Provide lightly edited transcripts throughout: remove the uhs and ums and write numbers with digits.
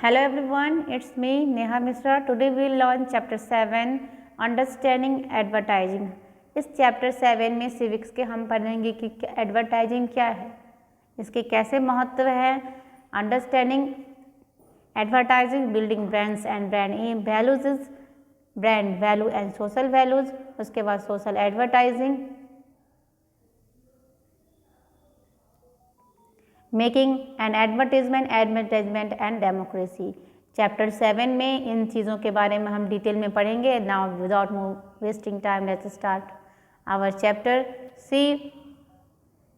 Hello everyone, it's me Neha Mishra. Today we will learn chapter 7 Understanding Advertising. इस chapter 7 में civics के हम पढ़ेंगे कि एडवर्टाइजिंग क्या है, इसके कैसे महत्व है, understanding advertising, building brands and brand um, values is brand value and social values, उसके बाद social advertising, making and advertisement and democracy. Chapter 7 में इन चीज़ों के बारे में हम डिटेल में पढ़ेंगे। Now without wasting time let's start our chapter. See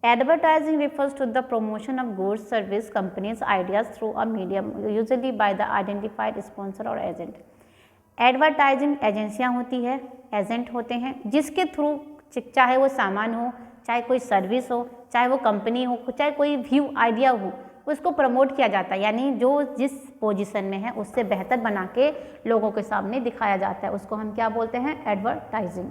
advertising refers to the promotion of goods, service, companies, ideas through a medium, usually by the identified sponsor or agent. Advertising एजेंसियां होती है, agent होते हैं, जिसके through चाहे वो सामान हो, चाहे कोई सर्विस हो, चाहे वो कंपनी हो, चाहे कोई व्यू आइडिया हो, उसको प्रमोट किया जाता है, यानी जो जिस पोजीशन में है उससे बेहतर बना के लोगों के सामने दिखाया जाता है, उसको हम क्या बोलते हैं, एडवर्टाइजिंग।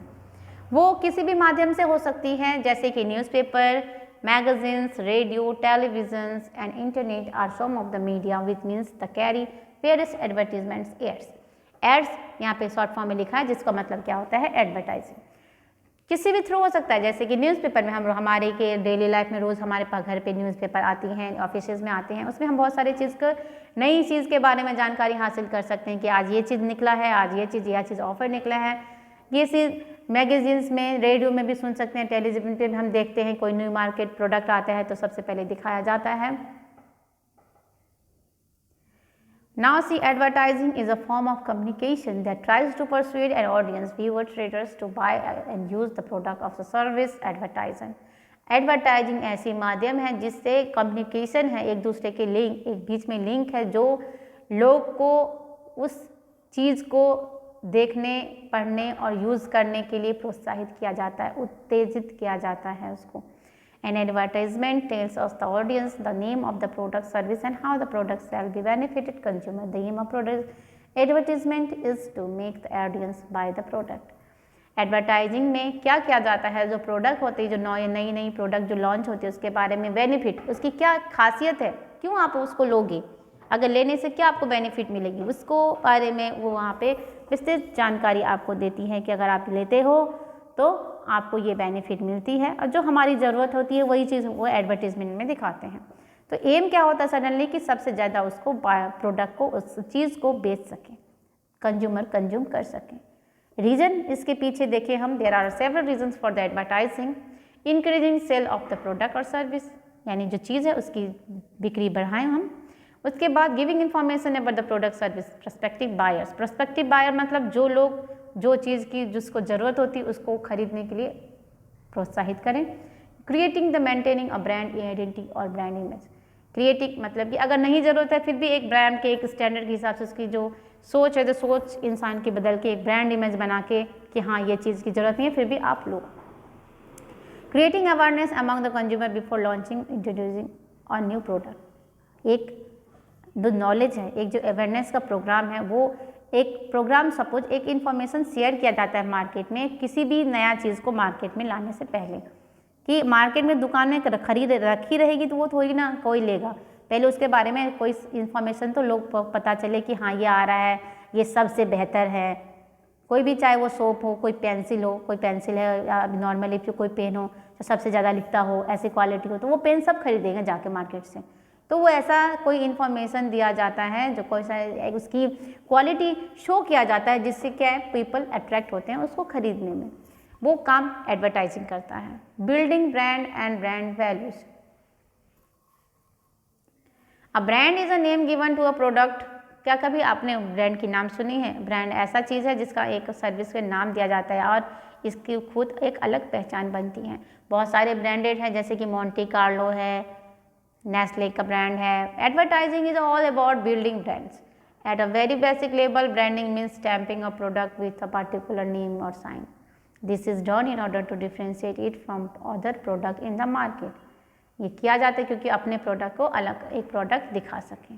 वो किसी भी माध्यम से हो सकती है, जैसे कि newspaper, magazines, radio, television and internet are some of the media which means the carry various advertisements ads. Ads यहाँ पे शॉर्ट फॉर्म में लिखा है, जिसका मतलब क्या होता है, एडवर्टाइजिंग। किसी भी थ्रू हो सकता है, जैसे कि न्यूज़पेपर में हम हमारे के डेली लाइफ में रोज़ हमारे पास घर पे न्यूज़पेपर आती हैं, ऑफिसेज में आते हैं, उसमें हम बहुत सारी चीज़ को नई चीज़ के बारे में जानकारी हासिल कर सकते हैं कि आज ये चीज़ निकला है, आज ये चीज़ ऑफर निकला है। ये चीज़ मैगजीन्स में, रेडियो में भी सुन सकते हैं, टेलीविजन पे भी हम देखते हैं कोई न्यू मार्केट प्रोडक्ट आता है तो सबसे पहले दिखाया जाता है। Now see, advertising is a form of communication that tries to persuade an audience, viewers, readers to buy and use the product of the service advertising. Advertising ऐसी माध्यम है जिससे कम्युनिकेशन है, एक दूसरे के लिंक, एक बीच में लिंक है, जो लोग को उस चीज़ को देखने, पढ़ने और यूज़ करने के लिए प्रोत्साहित किया जाता है, उत्तेजित किया जाता है उसको। An advertisement tells us the audience the name of the product, service and how the product shall be benefited consumer. The aim of product advertisement is to make the audience buy the product. Advertising में क्या किया जाता है, जो product होती है, जो नई प्रोडक्ट जो लॉन्च होती है, उसके बारे में बेनिफिट, उसकी क्या खासियत है, क्यों आप उसको लोगे, अगर लेने से क्या आपको बेनिफिट मिलेगी, उसको बारे में वो वहाँ पे विस्तृत जानकारी आपको देती है कि अगर आप लेते हो तो आपको ये बेनिफिट मिलती है, और जो हमारी ज़रूरत होती है वही चीज़ वो एडवर्टीजमेंट में दिखाते हैं। तो एम क्या होता है सडनली कि सबसे ज़्यादा उसको प्रोडक्ट को, उस चीज़ को बेच सकें, कंज्यूमर कंज्यूम कर सकें। रीज़न इसके पीछे देखें हम, there are several reasons for the advertising. Increasing sale of the product और सर्विस, यानी जो चीज़ है उसकी बिक्री बढ़ाएं हम। उसके बाद giving information about the product service prospective buyers. Prospective buyer मतलब जो लोग जो चीज़ की जिसको ज़रूरत होती है उसको खरीदने के लिए प्रोत्साहित करें। Creating the maintaining a brand identity और ब्रांड इमेज। क्रिएटिव मतलब कि अगर नहीं ज़रूरत है फिर भी एक ब्रांड के एक स्टैंडर्ड के हिसाब से उसकी जो सोच है, जो सोच इंसान की बदल के एक ब्रांड इमेज बना के कि हाँ ये चीज़ की ज़रूरत नहीं है फिर भी आप लो। Creating awareness among the consumer before launching introducing or new product. एक जो नॉलेज है, एक जो अवेयरनेस का प्रोग्राम है, वो एक प्रोग्राम, सपोज एक इन्फॉर्मेशन शेयर किया जाता है मार्केट में किसी भी नया चीज़ को मार्केट में लाने से पहले, कि मार्केट में दुकान में खरीद रखी रहेगी तो वो थोड़ी ना कोई लेगा, पहले उसके बारे में कोई इन्फॉर्मेशन तो लोग पता चले कि हाँ ये आ रहा है, ये सबसे बेहतर है। कोई भी, चाहे वो सोप हो, कोई पेंसिल हो, कोई पेंसिल है या नॉर्मली कोई पेन हो जो सबसे ज़्यादा लिखता हो, ऐसी क्वालिटी हो, तो वो पेन सब खरीदेंगे जाके मार्केट से। तो वो ऐसा कोई इन्फॉर्मेशन दिया जाता है जो कोई सा उसकी क्वालिटी शो किया जाता है, जिससे क्या है पीपल अट्रैक्ट होते हैं उसको खरीदने में, वो काम एडवर्टाइजिंग करता है। Building brand and brand values. A brand is a name given to a product. क्या कभी आपने ब्रांड की नाम सुनी है? ब्रांड ऐसा चीज़ है जिसका एक सर्विस के नाम दिया जाता है और इसकी खुद एक अलग पहचान बनती है। बहुत सारे ब्रांडेड हैं, जैसे कि मोंटे कार्लो है, नेस्ले का ब्रांड है। Advertising is all about building brands at a very basic level. Branding means stamping a product with a particular name or sign. This is done in order to differentiate it from other product in the market. ये किया जाता है क्योंकि अपने product को अलग एक product दिखा सकें।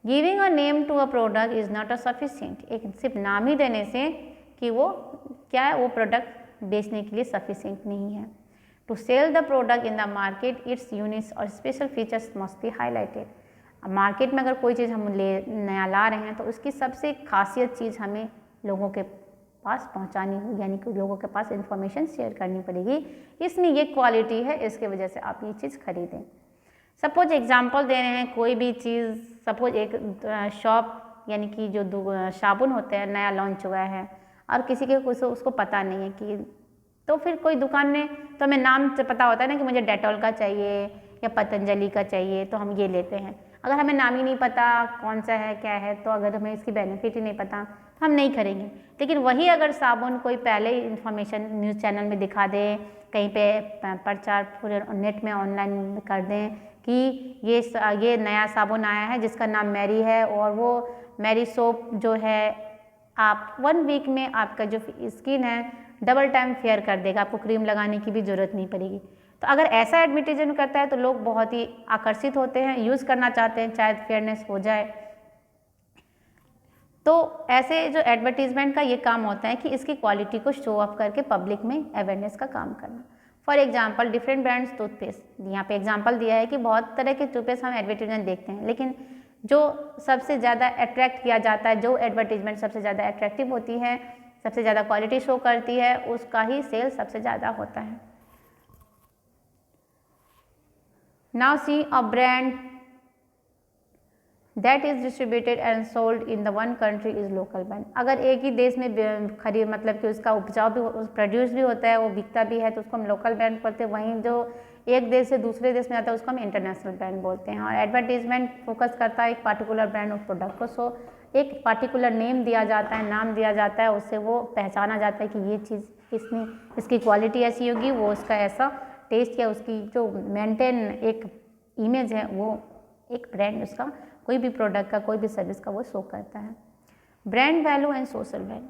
Giving a name to a product is not a sufficient. एक सिर्फ नाम ही देने से कि वो क्या है, वो प्रोडक्ट बेचने के लिए सफिशिएंट नहीं है। To sell the product in the market, its unique or special features must be highlighted. अब मार्केट में अगर कोई चीज़ हम नया ला रहे हैं तो उसकी सबसे खासियत चीज़ हमें लोगों के पास पहुंचानी होगी, यानी कि लोगों के पास इन्फॉर्मेशन शेयर करनी पड़ेगी, इसमें ये क्वालिटी है, इसके वजह से आप ये चीज़ खरीदें। सपोज एग्जांपल दे रहे हैं, कोई भी चीज़, सपोज एक शॉप यानी कि जो साबुन होते हैं नया लॉन्च हुआ है और किसी के उसको पता नहीं है कि, तो फिर कोई दुकान में, तो हमें नाम से पता होता है ना कि मुझे डेटॉल का चाहिए या पतंजलि का चाहिए, तो हम ये लेते हैं। अगर हमें नाम ही नहीं पता कौन सा है क्या है, तो अगर हमें इसकी बेनिफिट ही नहीं पता तो हम नहीं खरीदेंगे। लेकिन वही अगर साबुन कोई पहले ही इन्फॉर्मेशन न्यूज़ चैनल में दिखा दे, कहीं पे प्रचार पूरे नेट में ऑनलाइन कर दें कि ये नया साबुन आया है जिसका नाम मैरी है, और वो मैरी सोप जो है आप 1 वीक में आपका जो स्किन है डबल टाइम फेयर कर देगा, आपको क्रीम लगाने की भी ज़रूरत नहीं पड़ेगी। तो अगर ऐसा एडवर्टीजमेंट करता है तो लोग बहुत ही आकर्षित होते हैं, यूज़ करना चाहते हैं, शायद फेयरनेस हो जाए। तो ऐसे जो एडवर्टीजमेंट का ये काम होता है कि इसकी क्वालिटी को शो ऑफ करके पब्लिक में अवेयरनेस का काम करना। For example different brands toothpaste, यहाँ पे एग्जांपल दिया है कि बहुत तरह के टूथपेस्ट हम एडवर्टीजमेंट देखते हैं, लेकिन जो सबसे ज़्यादा अट्रैक्ट किया जाता है, जो एडवर्टीजमेंट सबसे ज़्यादा अट्रैक्टिव होती है, सबसे ज़्यादा क्वालिटी शो करती है, उसका ही सेल सबसे ज़्यादा होता है। Now see a brand that is distributed and sold in the one country is local brand. अगर एक ही देश में खरीद, मतलब कि उसका उपजाऊ भी, प्रोड्यूस भी होता है, वो बिकता भी है, तो उसको हम लोकल ब्रांड बोलते हैं। वहीं जो एक देश से दूसरे देश में आता है उसको हम इंटरनेशनल ब्रांड बोलते हैं। और एडवर्टीजमेंट फोकस करता है एक पार्टिकुलर ब्रांड ऑफ प्रोडक्ट को, सो एक पार्टिकुलर नेम दिया जाता है, नाम दिया जाता है, उससे वो पहचाना जाता है कि ये चीज़ इसकी क्वालिटी ऐसी होगी, वो उसका ऐसा टेस्ट या उसकी जो मेंटेन एक इमेज है, वो एक ब्रांड उसका कोई भी प्रोडक्ट का, कोई भी सर्विस का वो शो करता है। Brand value and social value,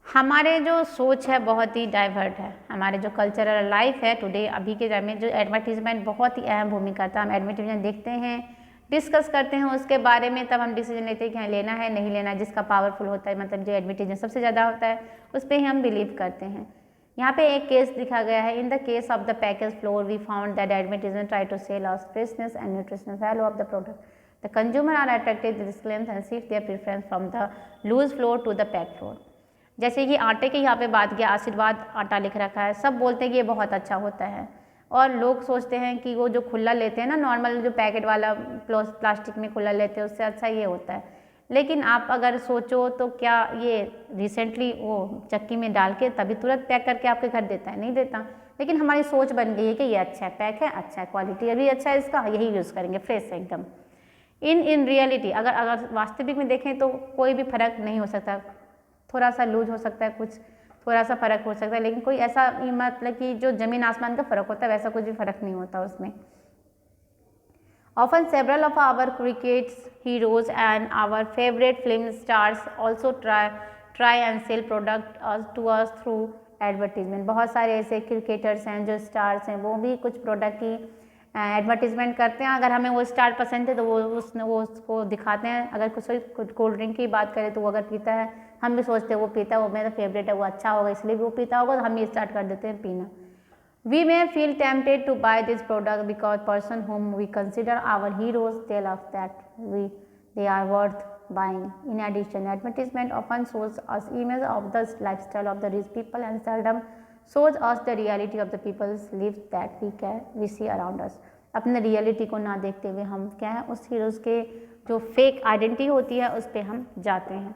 हमारे जो सोच है बहुत ही डाइवर्ट है। हमारे जो कल्चरल लाइफ है टुडे, अभी के टाइम में जो एडवर्टीजमेंट बहुत ही अहम भूमिका करता है। हम एडवर्टीजमेंट देखते हैं, डिस्कस करते हैं उसके बारे में, तब हम डिसीजन लेते हैं कि हाँ लेना है नहीं लेना। जिसका पावरफुल होता है, मतलब जो एडवर्टीजमेंट सबसे ज़्यादा होता है, उस पर ही हम बिलीव करते हैं। यहाँ पे एक केस दिखा गया है। In the case of the package flour we found that advertisement try to sell out freshness and nutritional value of the product. The consumer are attracted this claims and shift their preference from the loose flour to the pack flour. जैसे कि आटे के यहाँ पे बात किया, आशीर्वाद आटा लिख रखा है, सब बोलते हैं कि ये बहुत अच्छा होता है, और लोग सोचते हैं कि वो जो खुला लेते हैं ना, नॉर्मल जो पैकेट वाला प्लास्टिक में खुला लेते हैं, उससे अच्छा ये होता है। लेकिन आप अगर सोचो तो क्या ये रिसेंटली वो चक्की में डाल के तभी तुरंत पैक करके आपके घर देता है? नहीं देता। लेकिन हमारी सोच बन गई है कि ये अच्छा है, पैक है, अच्छा है, क्वालिटी अभी अच्छा है इसका, यही यूज़ करेंगे, फ्रेश है एकदम। इन रियलिटी अगर वास्तविक में देखें तो कोई भी फर्क नहीं हो सकता। थोड़ा सा लूज हो सकता है, कुछ थोड़ा सा फ़र्क हो सकता है, लेकिन कोई ऐसा मतलब कि जो ज़मीन आसमान का फ़र्क होता है वैसा कुछ भी फ़र्क नहीं होता उसमें। Often several of our cricket heroes and our favorite film stars also try and sell product to us through advertisement। बहुत सारे ऐसे क्रिकेटर्स हैं जो स्टार्स हैं, वो भी कुछ प्रोडक्ट की एडवर्टीजमेंट करते हैं। अगर हमें वो स्टार पसंद है तो वो उसको दिखाते हैं। अगर कुछ कोल्ड ड्रिंक की बात करें तो वो अगर पीता है, हम भी सोचते हैं वो पीता है, वो मेरा फेवरेट है, वो अच्छा होगा इसलिए वो पीता होगा, तो हम भी स्टार्ट कर देते हैं पीना। We may feel tempted to buy this product because person whom we consider our heroes tell us that they are worth buying. In addition, advertisement often shows us images of the lifestyle of the rich people and seldom shows us the reality of the people's lives that we see around us. अपने reality को ना देखते हुए हम क्या है, उस heroes के जो फेक आइडेंटिटी होती है उस पर हम जाते हैं।